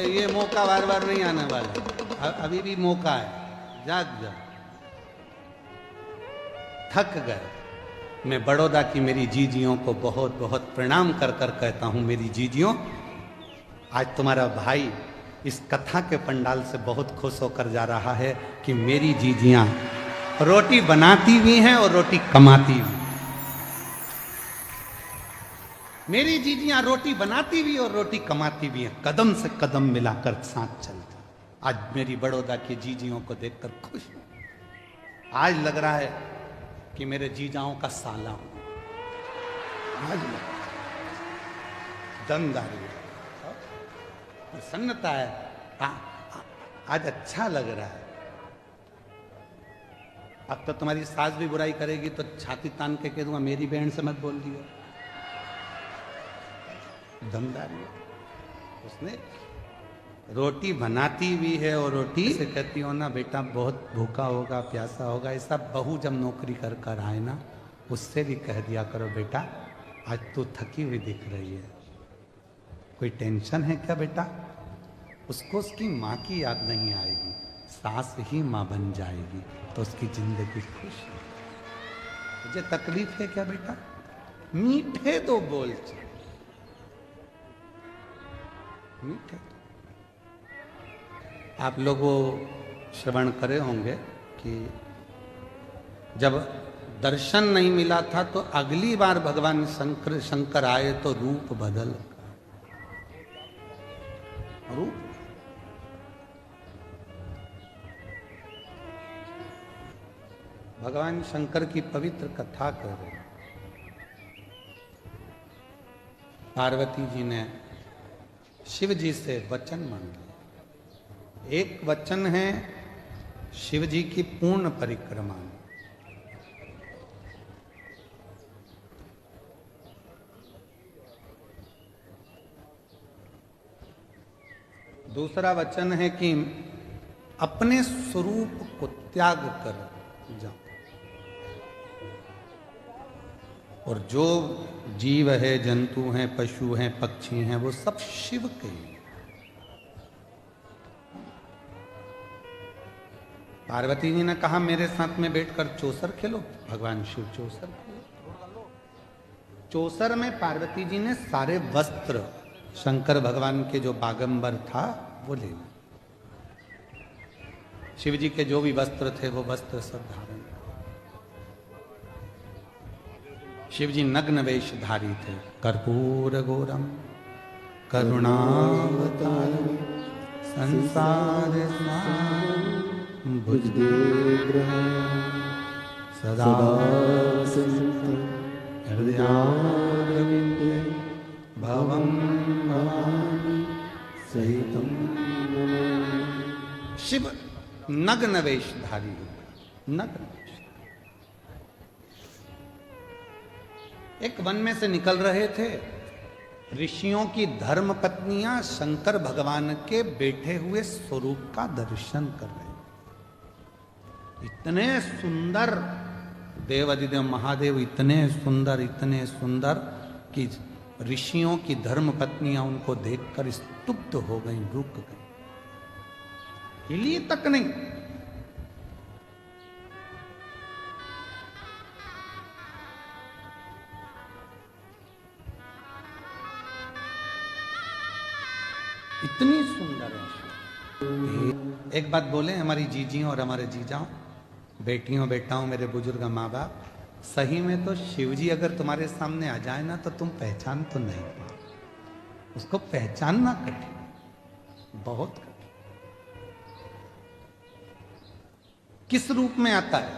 ये मौका बार बार नहीं आने वाला, अभी भी मौका है, जाग जाओ। थक गए। मैं बड़ौदा की मेरी जीजियों को बहुत बहुत प्रणाम कर कर कहता हूं, मेरी जीजियों, आज तुम्हारा भाई इस कथा के पंडाल से बहुत खुश होकर जा रहा है कि मेरी जीजियां रोटी बनाती भी हैं और रोटी कमाती भी। मेरी जीजियां रोटी बनाती भी और रोटी कमाती भी हैं, कदम से कदम मिलाकर साथ चलती। आज मेरी बड़ौदा की जीजियों को देखकर खुश हूं। आज लग रहा है कि मेरे जीजाओं का साला हूं। आज दमदारी है, प्रसन्नता है, आज अच्छा लग रहा है। अब तो तुम्हारी सास भी बुराई करेगी तो छाती तान के कह दूंगा मेरी बहन से मत बोल दियो। दमदारी है। उसने रोटी बनाती भी है और रोटी से कहती हो ना बेटा बहुत भूखा होगा प्यासा होगा, ऐसा बहू जब नौकरी कर कर आए ना उससे भी कह दिया करो बेटा आज तू थकी हुई दिख रही है, कोई टेंशन है क्या बेटा? उसको उसकी माँ की याद नहीं आएगी, सास ही माँ बन जाएगी तो उसकी जिंदगी खुश है। मुझे तकलीफ है क्या बेटा? मीठे दो बोल चल, मीठे। आप लोगों श्रवण करे होंगे कि जब दर्शन नहीं मिला था तो अगली बार भगवान शंकर आए तो रूप बदल, रूप। भगवान शंकर की पवित्र कथा कर रहे। पार्वती जी ने शिव जी से वचन मांगे। एक वचन है शिव जी की पूर्ण परिक्रमा, दूसरा वचन है कि अपने स्वरूप को त्याग कर जाओ, और जो जीव है, जंतु हैं, पशु हैं, पक्षी हैं, वो सब शिव के हैं। पार्वती जी ने कहा मेरे साथ में बैठकर चौसर खेलो, भगवान शिव चौसर खेलो। चौसर में पार्वती जी ने सारे वस्त्र शंकर भगवान के जो बागंबर था वो ले लिया। शिव जी के जो भी वस्त्र थे वो वस्त्र सब धारण। शिव जी नग्न वेशधारी थे। कर्पूर घोरम करुणावतारम संसार सार भुजगे सदा हृदयारविन्दे भवं भवामि सहितं नमामि। शिव नग्न वेशधारी होगा, नग्न वेश। एक वन में से निकल रहे थे, ऋषियों की धर्म पत्नियां शंकर भगवान के बैठे हुए स्वरूप का दर्शन कर रहे। इतने सुंदर देवादिदेव महादेव, इतने सुंदर कि ऋषियों की धर्म पत्नियां उनको देखकर स्तुब्ध हो गई, रुक गई, हिली तक नहीं। इतनी सुंदर है। एक बात बोले, हमारी जीजियों और हमारे जीजाओं, बेटियों बेटाओं, मेरे बुजुर्ग माँ बाप, सही में तो शिवजी अगर तुम्हारे सामने आ जाए ना तो तुम पहचान तो नहीं पाओ। उसको पहचानना कठिन, बहुत कठिन। किस रूप में आता है,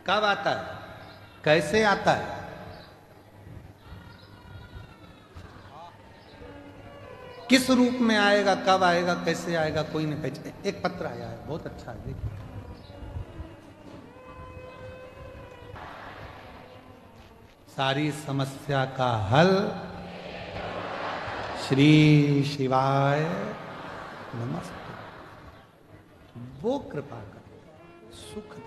कब आता है, कैसे आता है, किस रूप में आएगा, कब आएगा, कैसे आएगा, कोई नहीं पहचान। एक पत्र आया है, बहुत अच्छा है, देखिए। सारी समस्या का हल श्री शिवाय नमस्ते। वो कृपा कर सुख दे।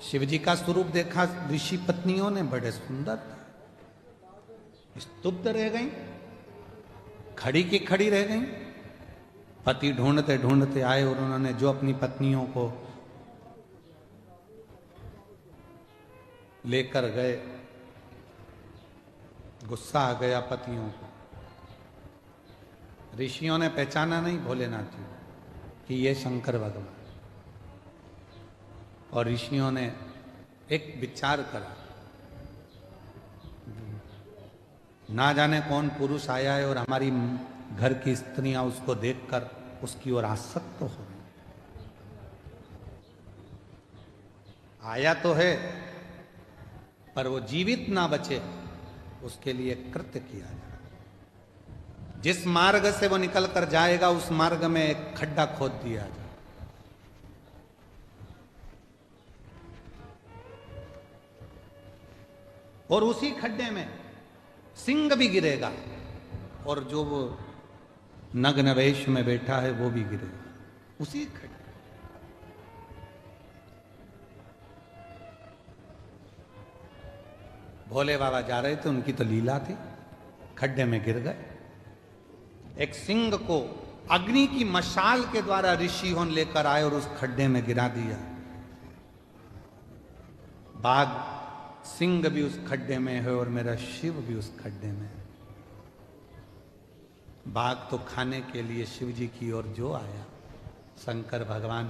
शिवजी का स्वरूप देखा ऋषि पत्नियों ने, बड़े सुंदर था। स्तुब्ध रह गई, खड़ी की खड़ी रह गई। पति ढूंढते ढूंढते आए और उन्होंने जो अपनी पत्नियों को लेकर गए, गुस्सा आ गया पतियों को। ऋषियों ने पहचाना नहीं भोलेनाथ जी कि ये शंकर भगवान। और ऋषियों ने एक विचार करा, ना जाने कौन पुरुष आया है और हमारी घर की स्त्रियां उसको देखकर उसकी ओर आसक्त हो गई। आया तो है पर वो जीवित ना बचे, उसके लिए कृत्य किया जाए। जिस मार्ग से वो निकल कर जाएगा उस मार्ग में एक खड्डा खोद दिया जाए। और उसी खड्डे में सिंह भी गिरेगा और जो वो नग्न वेश में बैठा है वो भी गिरेगा उसी खड्डे। भोले बाबा जा रहे थे, उनकी तो लीला थी, खड्डे में गिर गए। एक सिंह को अग्नि की मशाल के द्वारा ऋषियों लेकर आए और उस खड्डे में गिरा दिया। बाघ सिंह भी उस खड्डे में है और मेरा शिव भी उस खड्डे में है। बाघ तो खाने के लिए शिव जी की ओर जो आया, शंकर भगवान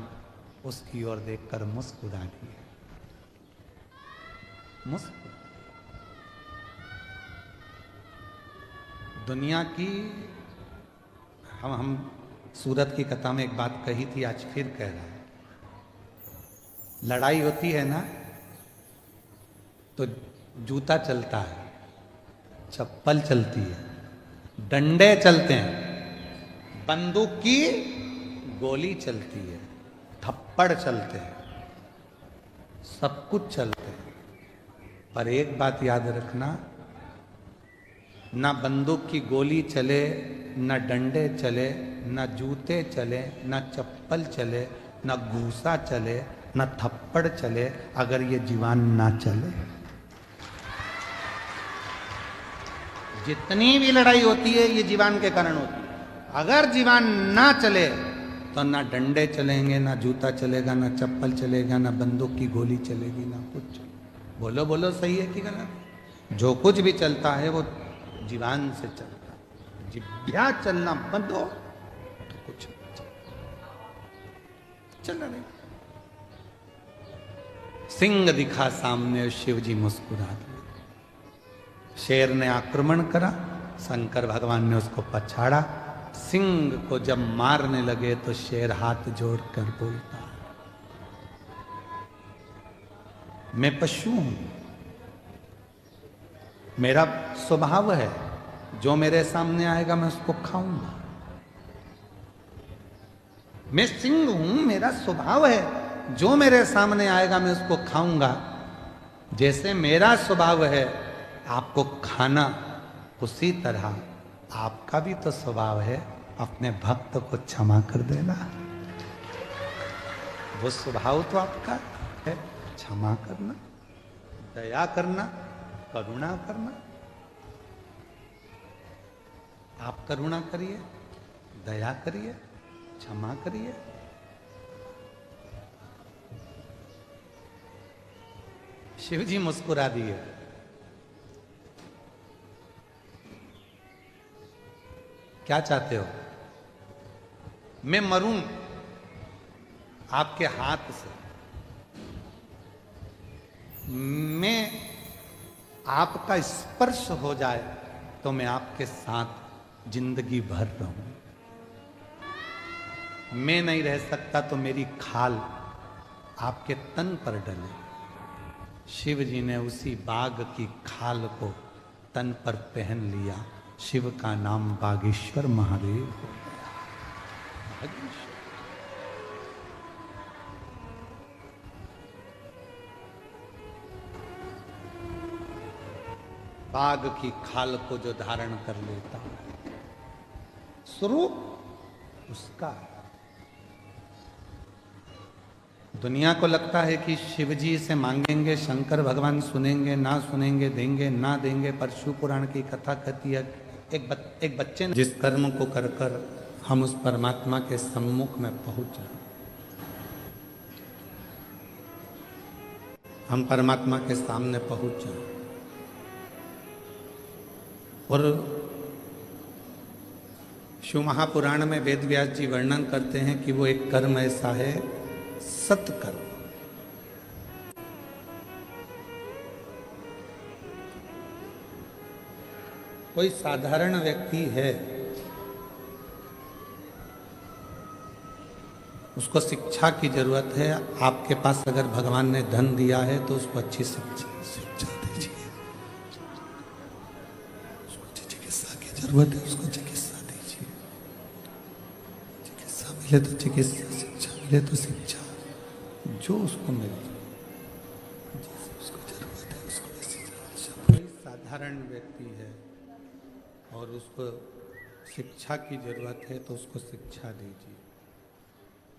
उसकी ओर देखकर मुस्कुरा दिए। मुस्कुरा। दुनिया की हम सूरत की कथा में एक बात कही थी, आज फिर कह रहा है। लड़ाई होती है ना तो जूता चलता है, चप्पल चलती है, डंडे चलते हैं, बंदूक की गोली चलती है, थप्पड़ चलते हैं, सब कुछ चलते हैं। पर एक बात याद रखना, ना बंदूक की गोली चले, ना डंडे चले, ना जूते चले, ना चप्पल चले, ना घूसा चले, ना थप्पड़ चले, अगर ये जीवान ना चले। जितनी भी लड़ाई होती है ये जीवान के कारण होती है। अगर जीवान ना चले तो ना डंडे चलेंगे, ना जूता चलेगा, ना चप्पल चलेगा, ना बंदूक की गोली चलेगी, ना कुछ। बोलो बोलो, सही है कि गलत? जो कुछ भी चलता है वो जीवान से चलता है। जिभ्या चलना बंद हो तो कुछ चल रही। सिंह दिखा सामने, शिव जी मुस्कुरा दिए। शेर ने आक्रमण करा, शंकर भगवान ने उसको पछाड़ा। सिंह को जब मारने लगे तो शेर हाथ जोड़कर बोलता, मैं पशु हूं, मेरा स्वभाव है, जो मेरे सामने आएगा मैं उसको खाऊंगा। मैं सिंह हूं, मेरा स्वभाव है, जो मेरे सामने आएगा मैं उसको खाऊंगा। जैसे मेरा स्वभाव है आपको खाना, उसी तरह आपका भी तो स्वभाव है अपने भक्त को क्षमा कर देना। वो स्वभाव तो आपका है, क्षमा करना, दया करना, करुणा करना। आप करुणा करिए, दया करिए, क्षमा करिए। शिव जी मुस्कुरा दिए। क्या चाहते हो? मैं मरूं आपके हाथ से, मैं आपका स्पर्श हो जाए तो मैं आपके साथ जिंदगी भर रहूं। मैं नहीं रह सकता तो मेरी खाल आपके तन पर डले। शिव जी ने उसी बाघ की खाल को तन पर पहन लिया। शिव का नाम बागेश्वर महादेव हो गया। बाघ की खाल को जो धारण कर लेता, स्वरूप उसका। दुनिया को लगता है कि शिव जी से मांगेंगे शंकर भगवान सुनेंगे, ना सुनेंगे, देंगे ना देंगे। पर शिव पुराण की कथा कहती है एक बच्चे ने जिस कर्म को कर कर हम उस परमात्मा के सम्मुख में पहुंच जाए, हम परमात्मा के सामने पहुंच जाए। और शिव महापुराण में वेद व्यास जी वर्णन करते हैं कि वो एक कर्म ऐसा है, सत्कर्म। कोई साधारण व्यक्ति है, उसको शिक्षा की जरूरत है। आपके पास अगर भगवान ने धन दिया है तो उसको अच्छी शिक्षा दीजिए। उसको चिकित्सा की जरूरत है, उसको चिकित्सा दीजिए। चिकित्सा मिले तो चिकित्सा, शिक्षा मिले तो शिक्षा, जो उसको मिले, जैसे उसको जरूरत है उसको वैसी। कोई साधारण व्यक्ति है और उसको शिक्षा की जरूरत है तो उसको शिक्षा दीजिए।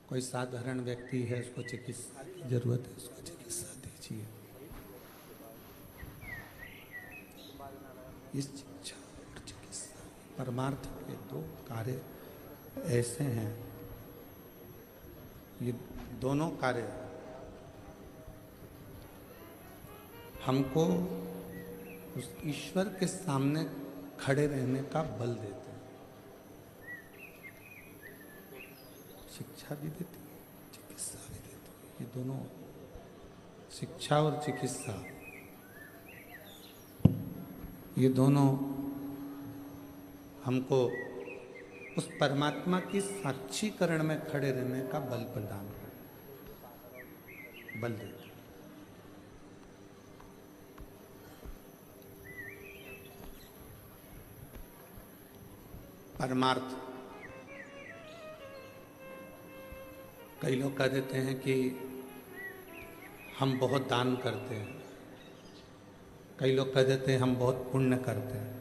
कोई साधारण व्यक्ति है, उसको चिकित्सा की जरूरत है, उसको चिकित्सा दीजिए। इस शिक्षा और चिकित्सा परमार्थ के दो कार्य ऐसे हैं, ये दोनों कार्य हमको उस ईश्वर के सामने खड़े रहने का बल देते हैं। शिक्षा भी देती है, चिकित्सा भी देती है। ये दोनों, शिक्षा और चिकित्सा, ये दोनों हमको उस परमात्मा की साक्षीकरण में खड़े रहने का बल प्रदान करते, बल देते। परमार्थ, कई लोग कह देते हैं कि हम बहुत दान करते हैं, कई लोग कह देते हैं हम बहुत पुण्य करते हैं,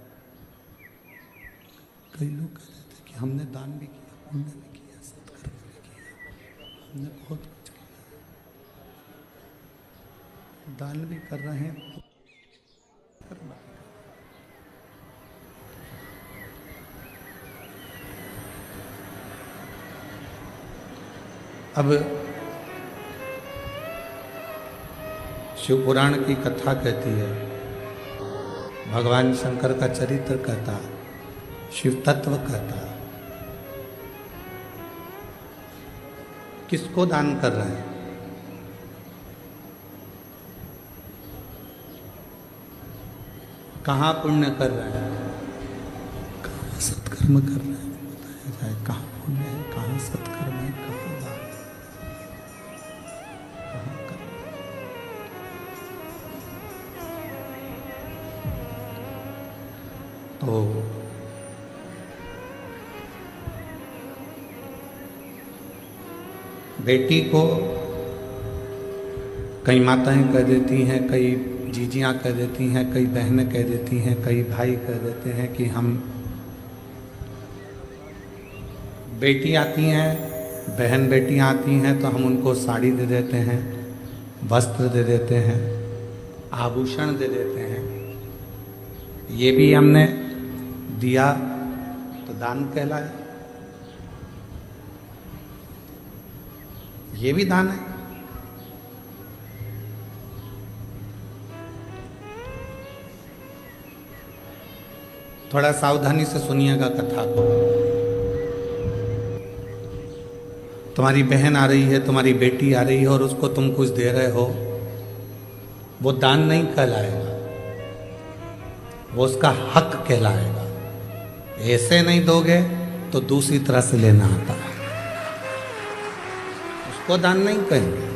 कई लोग कह देते हैं कि हमने दान भी किया, पुण्य भी किया, सत्कर्म भी किया, हमने बहुत कुछ किया, दान भी कर रहे हैं। अब शिव पुराण की कथा कहती है, भगवान शंकर का चरित्र कहता, शिव तत्व कहता, किसको दान कर रहे हैं? कहाँ पुण्य कर रहे हैं? सत्कर्म कर रहे हैं बताया जाए, कहाँ पुण्य है, कहाँ सत्कर्म है, कहाँ दान है, कहाँ कर्म। तो बेटी को कई माताएं कह देती हैं, कई जीजियाँ कह देती हैं, कई बहनें कह देती हैं, कई भाई कह देते हैं कि हम, बेटी आती हैं, बहन बेटियाँ आती हैं तो हम उनको साड़ी दे देते हैं, वस्त्र दे देते हैं, आभूषण दे देते हैं। ये भी हमने दिया तो दान कहलाए, ये भी दान है। थोड़ा सावधानी से सुनिएगा कथा को। तुम्हारी बहन आ रही है, तुम्हारी बेटी आ रही है और उसको तुम कुछ दे रहे हो, वो दान नहीं कहलाएगा, वो उसका हक कहलाएगा। ऐसे नहीं दोगे तो दूसरी तरह से लेना आता है, उसको दान नहीं कहेंगे।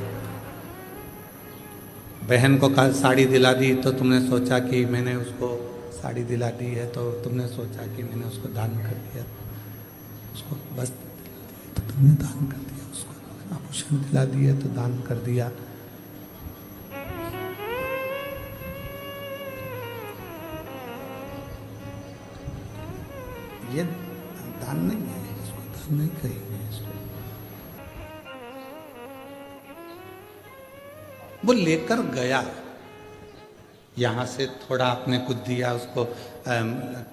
बहन को कल साड़ी दिला दी तो तुमने सोचा कि मैंने उसको साड़ी दिला दी है, तो तुमने सोचा कि मैंने उसको दान कर दिया, उसको बस तो तुमने दान कर दिया, उसको आभूषण दिला दिए तो दान कर दिया। ये दान नहीं है, इसको दान नहीं कहेंगे। इसको वो लेकर गया, यहाँ से थोड़ा आपने कुछ दिया, उसको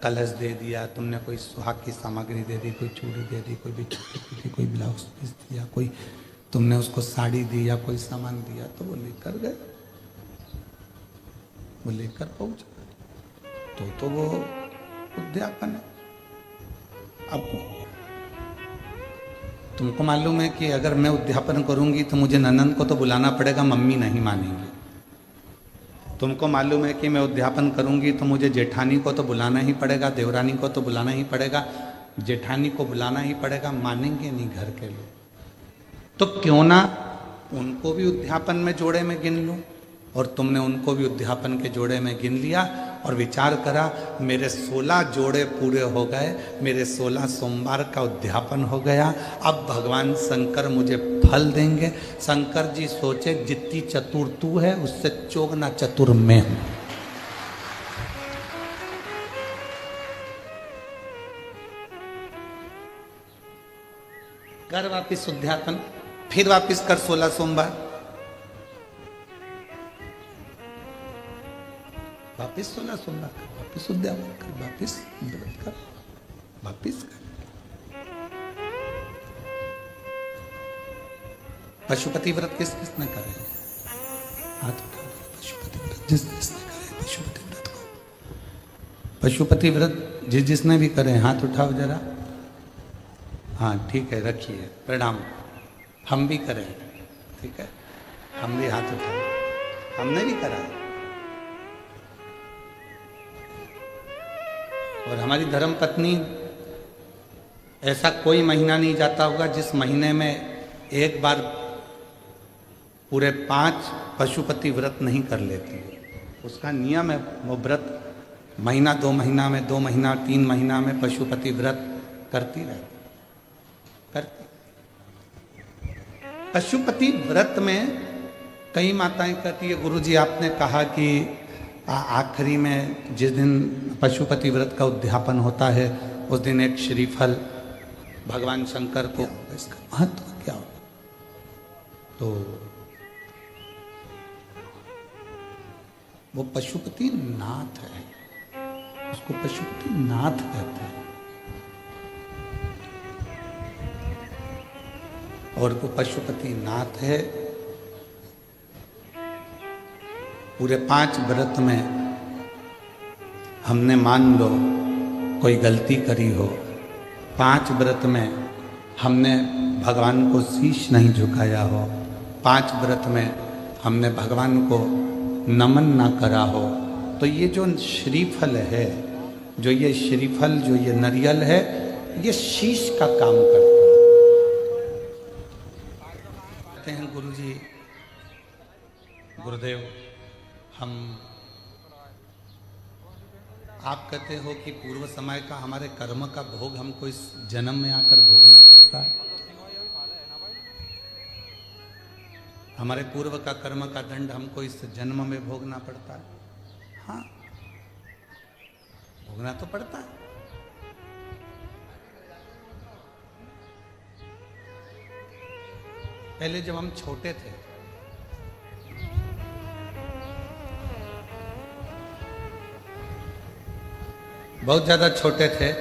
कलश दे दिया, तुमने कोई सुहाग की सामग्री दे दी, कोई चूड़ी दे दी, कोई बिछुड़ी दे दी, कोई ब्लाउज पीस दिया, कोई तुमने उसको साड़ी दी या कोई सामान दिया, तो वो लेकर गए, वो लेकर पहुंचा तो वो उद्यापन है। अब तुमको मालूम है कि अगर मैं उद्यापन करूंगी तो मुझे ननद को तो बुलाना पड़ेगा, मम्मी नहीं मानेंगी। तुमको मालूम है कि मैं उद्यापन करूंगी तो मुझे जेठानी को तो बुलाना ही पड़ेगा, देवरानी को तो बुलाना ही पड़ेगा, जेठानी को बुलाना ही पड़ेगा, मानेंगे नहीं घर के लोग। तो क्यों ना उनको भी उद्यापन में जोड़े में गिन लूं, और तुमने उनको भी उद्यापन के जोड़े में गिन लिया और विचार करा, मेरे 16 जोड़े पूरे हो गए, मेरे 16 सोमवार का उद्यापन हो गया। अब भगवान शंकर मुझे फल देंगे। शंकर जी सोचे, जितनी चतुर तू है उससे चौगना चतुर मैं हूं। कर वापिस उद्यापन, फिर वापिस कर 16 सोमवार, वापिस 16 सोमवार कर, वापिस उद्यापन कर, वापिस व्रत कर, वापिस कर। पशुपति व्रत किस किसने करे? हाथ उठाओ। पशुपति व्रत जिस जिसने करे पशुपति व्रत को, पशुपति व्रत जिस जिसने भी करे हाथ उठाओ जरा। हाँ ठीक है, रखिए, प्रणाम। हम भी करें, ठीक है, हम भी हाथ उठाओ, हमने भी करा। और हमारी धर्म पत्नी, ऐसा कोई महीना नहीं जाता होगा जिस महीने में एक बार पूरे 5 पशुपति व्रत नहीं कर लेती। उसका नियम है, वो व्रत महीना 2 महीना में, 2 महीना 3 महीना में पशुपति व्रत करती रहती, करती। पशुपति व्रत में कई माताएं कहती है, गुरुजी आपने कहा कि आखिरी में जिस दिन पशुपति व्रत का उद्यापन होता है उस दिन एक श्रीफल भगवान शंकर को, इसका महत्व क्या होगा? तो वो पशुपति नाथ है, उसको पशुपति नाथ कहते हैं। और वो पशुपति नाथ है। पूरे 5 व्रत में हमने मान लो कोई गलती करी हो, 5 व्रत में हमने भगवान को शीश नहीं झुकाया हो, 5 व्रत में हमने भगवान को नमन ना करा हो, तो ये जो श्रीफल है जो ये श्रीफल, जो ये नारियल है, ये शीश का काम करता है। कहते हैं गुरु जी, गुरुदेव, आप कहते हो कि पूर्व समय का हमारे कर्म का भोग हमको इस जन्म में आकर भोगना पड़ता है। हमारे पूर्व का कर्म का दंड हमको इस जन्म में भोगना पड़ता है। हाँ, भोगना तो पड़ता है। पहले जब हम छोटे थे, बहुत ज्यादा छोटे थे,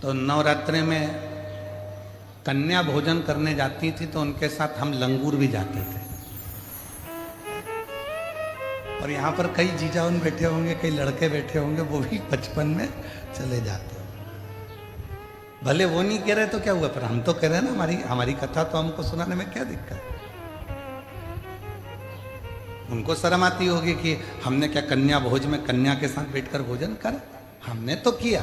तो नवरात्रि में कन्या भोजन करने जाती थी तो उनके साथ हम लंगूर भी जाते थे। और यहाँ पर कई जीजाउन बैठे होंगे, कई लड़के बैठे होंगे, वो भी बचपन में चले जाते होंगे। भले वो नहीं कह रहे तो क्या हुआ, पर हम तो कह रहे हैं ना, हमारी कथा तो हमको सुनाने में क्या दिक्कत है। उनको शर्म आती होगी कि हमने क्या कन्या भोज में कन्या के साथ बैठकर भोजन कर, हमने तो किया।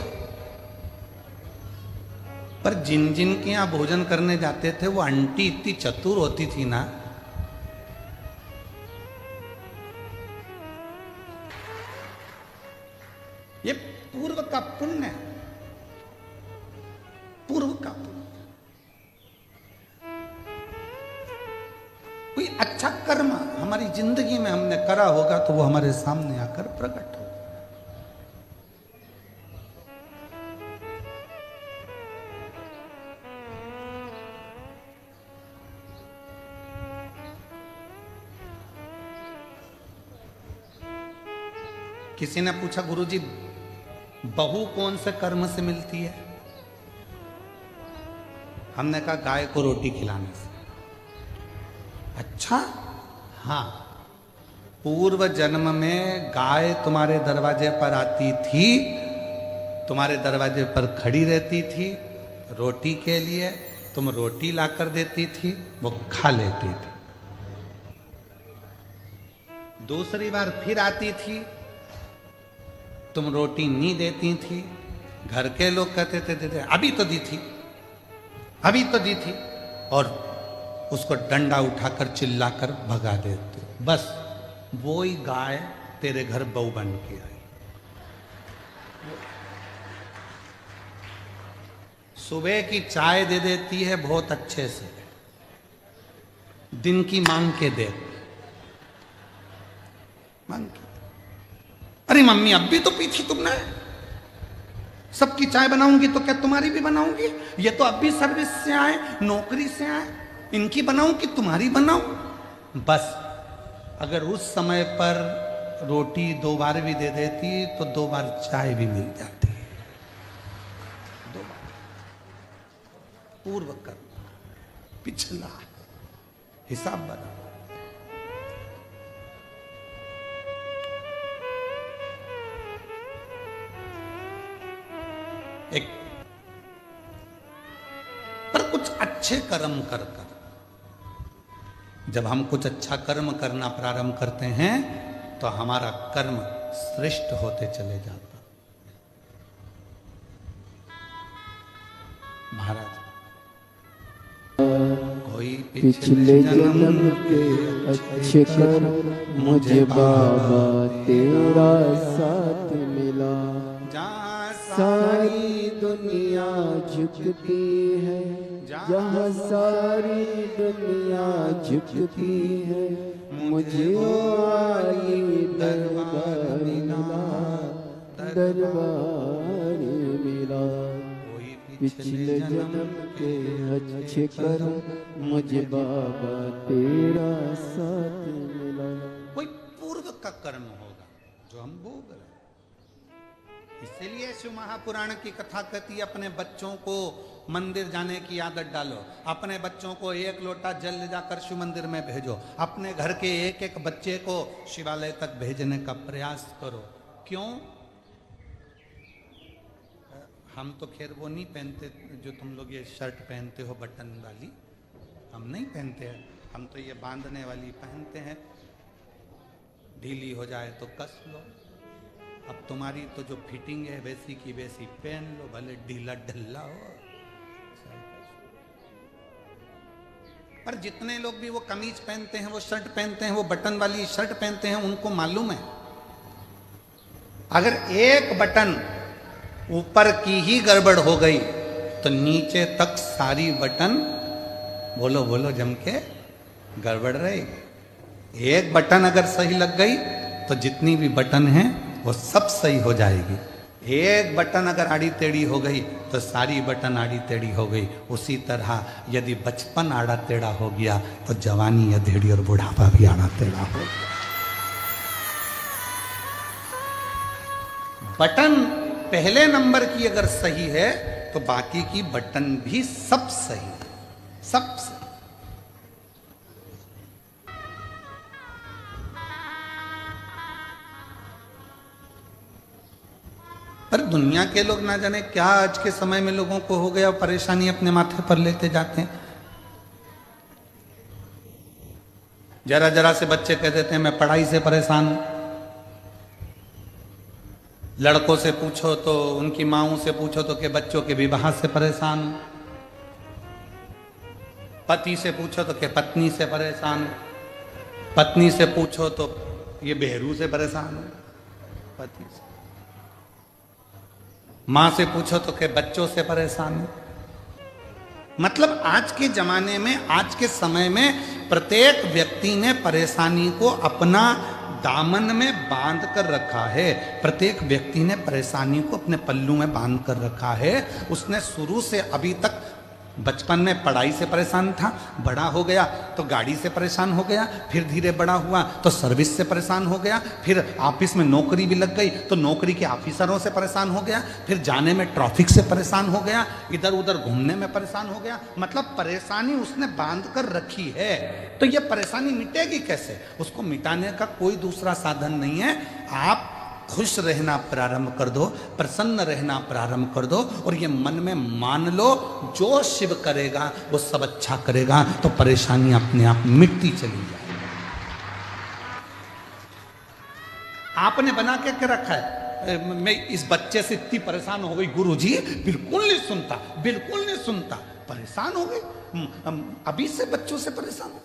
पर जिन जिन के यहाँ भोजन करने जाते थे वो आंटी इतनी चतुर होती थी ना, ये पूर्व का पुण्य, पूर्व का पुण्य। कोई अच्छा कर्म हमारी जिंदगी में हमने करा होगा तो वो हमारे सामने आकर प्रकट होगा। किसी ने पूछा, गुरुजी बहू कौन से कर्म से मिलती है? हमने कहा गाय को रोटी खिलाने से। अच्छा, हाँ, पूर्व जन्म में गाय तुम्हारे दरवाजे पर आती थी, तुम्हारे दरवाजे पर खड़ी रहती थी रोटी के लिए, तुम रोटी लाकर देती थी, वो खा लेती थी। दूसरी बार फिर आती थी, तुम रोटी नहीं देती थी, घर के लोग कहते थे अभी तो दी थी, अभी तो दी थी, और उसको डंडा उठाकर चिल्लाकर भगा देते। बस वो ही गाय तेरे घर बहू बन के आई। सुबह की चाय दे देती है बहुत अच्छे से, दिन की मांग के दे, मांग के। अरे मम्मी अब भी तो पी थी तुमने, सबकी चाय बनाऊंगी तो क्या तुम्हारी भी बनाऊंगी? ये तो अब भी सर्विस से आए, नौकरी से आए, इनकी बनाऊं कि तुम्हारी बनाऊं? बस अगर उस समय पर रोटी 2 बार भी दे देती तो 2 बार चाय भी मिल जाती। 2 बार पूर्व कर्म, पिछला हिसाब बना। एक पर कुछ अच्छे कर्म कर कर, जब हम कुछ अच्छा कर्म करना प्रारंभ करते हैं तो हमारा कर्म श्रेष्ठ होते चले जाता। महाराज, कोई पिछले जन्म के अच्छे कर्म मुझे बाबा तेरा साथ मिला। सारी दुनिया झुकती है, जहाँ सारी दुनिया झुकती है, मुझे आई दरबार मिला, दरबार मिला। पिछले जन्म के अच्छे कर्म मुझे बाबा तेरा साथ मिला। कोई पूर्व का कर्म होगा जो हम भोग रहे हैं। इसीलिए शिव महापुराण की कथा कहती है, अपने बच्चों को मंदिर जाने की आदत डालो, अपने बच्चों को 1 लोटा जल ले जाकर शिव मंदिर में भेजो, अपने घर के एक एक बच्चे को शिवालय तक भेजने का प्रयास करो। क्यों? हम तो खैर वो नहीं पहनते जो तुम लोग ये शर्ट पहनते हो बटन वाली, हम नहीं पहनते हैं, हम तो ये बांधने वाली पहनते हैं, ढीली हो जाए तो कस लो। अब तुम्हारी तो जो फिटिंग है वैसी की वैसी पहन लो, भले ढीला ढल्ला हो। पर जितने लोग भी वो कमीज पहनते हैं, वो शर्ट पहनते हैं, वो बटन वाली शर्ट पहनते हैं, उनको मालूम है अगर एक बटन ऊपर की ही गड़बड़ हो गई तो नीचे तक सारी बटन बोलो बोलो जम के गड़बड़ रहेगी। एक बटन अगर सही लग गई तो जितनी भी बटन है वो सब सही हो जाएगी। एक बटन अगर आड़ी टेढ़ी हो गई तो सारी बटन आड़ी टेढ़ी हो गई। उसी तरह यदि बचपन आड़ा टेढ़ा हो गया तो जवानी अधेड़ी और बुढ़ापा भी आड़ा टेढ़ा हो गया। बटन पहले नंबर की अगर सही है तो बाकी की बटन भी सब सही है, सब सही। पर दुनिया के लोग ना जाने क्या आज के समय में लोगों को हो गया, परेशानी अपने माथे पर लेते जाते हैं। जरा जरा से बच्चे कह देते हैं मैं पढ़ाई से परेशान हूं। लड़कों से पूछो तो, उनकी माओं से पूछो तो कि बच्चों के विवाह से परेशान हूं। पति से पूछो तो कि पत्नी से परेशान हूं। पत्नी से पूछो तो ये बहरू से परेशान हूं। पति से, मां से पूछो तो कि बच्चों से परेशान हूं। मतलब आज के जमाने में, आज के समय में प्रत्येक व्यक्ति ने परेशानी को अपना दामन में बांध कर रखा है। प्रत्येक व्यक्ति ने परेशानी को अपने पल्लू में बांध कर रखा है। उसने शुरू से अभी तक, बचपन में पढ़ाई से परेशान था, बड़ा हो गया तो गाड़ी से परेशान हो गया, फिर धीरे बड़ा हुआ तो सर्विस से परेशान हो गया, फिर ऑफिस में नौकरी भी लग गई तो नौकरी के ऑफिसरों से परेशान हो गया, फिर जाने में ट्रैफिक से परेशान हो गया, इधर उधर घूमने में परेशान हो गया। मतलब परेशानी उसने बांध कर रखी है। तो ये परेशानी मिटेगी कैसे? उसको मिटाने का कोई दूसरा साधन नहीं है। आप खुश रहना प्रारंभ कर दो, प्रसन्न रहना प्रारंभ कर दो और ये मन में मान लो जो शिव करेगा वो सब अच्छा करेगा, तो परेशानी अपने आप मिटती चली जाएगी। आपने बना के क्या रखा है, मैं इस बच्चे से इतनी परेशान हो गई गुरुजी, बिल्कुल नहीं सुनता, बिल्कुल नहीं सुनता, परेशान हो गई। अभी से बच्चों से परेशान हो,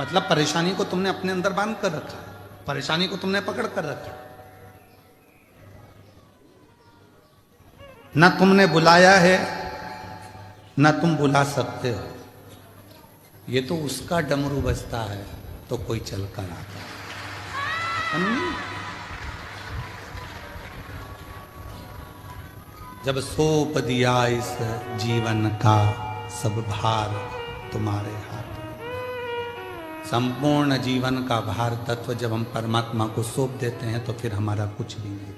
मतलब परेशानी को तुमने अपने अंदर बांध कर रखा है, परेशानी को तुमने पकड़ कर रखा। ना तुमने बुलाया है ना तुम बुला सकते हो। ये तो उसका डमरू बजता है तो कोई चल कर आता है। जब सौंप दिया इस जीवन का सब भार तुम्हारे हाथ, संपूर्ण जीवन का भार तत्व जब हम परमात्मा को सौंप देते हैं तो फिर हमारा कुछ भी नहीं।